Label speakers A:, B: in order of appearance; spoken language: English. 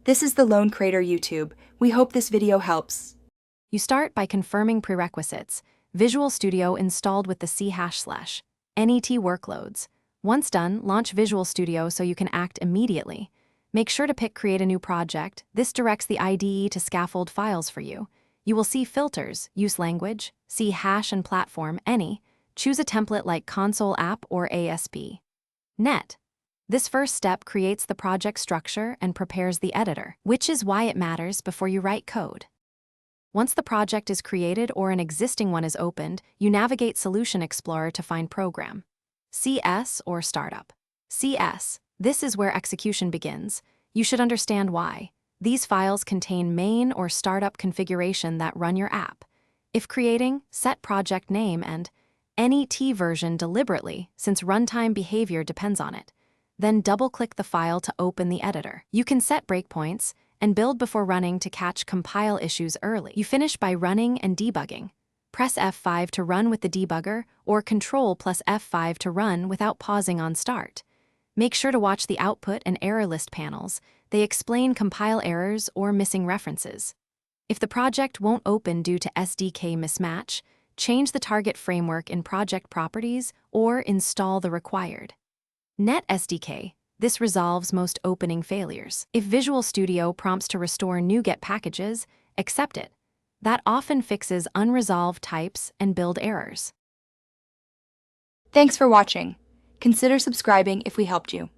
A: This is the Lone Creator YouTube. We hope this video helps.
B: You start by confirming prerequisites. Visual Studio installed with the /NET workloads. Once done, launch Visual Studio so you can act immediately. Make sure to pick Create a New Project. This directs the IDE to scaffold files for you. You will see filters, use language, see hash and platform, any. Choose a template like Console App or ASP. Net. This first step creates the project structure and prepares the editor, which is why it matters before you write code. Once the project is created or an existing one is opened, you navigate Solution Explorer to find Program. CS or Startup. CS. This is where execution begins. You should understand why. These files contain main or startup configuration that run your app. If creating, set project name and NET version deliberately, since runtime behavior depends on it. Then double-click the file to open the editor. You can set breakpoints and build before running to catch compile issues early. You finish by running and debugging. Press F5 to run with the debugger or Control plus F5 to run without pausing on start. Make sure to watch the output and error list panels. They explain compile errors or missing references. If the project won't open due to SDK mismatch, change the target framework in Project Properties or install the required Net SDK. This resolves most opening failures. If Visual Studio prompts to restore NuGet packages, accept it. That often fixes unresolved types and build errors.
A: Thanks for watching. Consider subscribing if we helped you.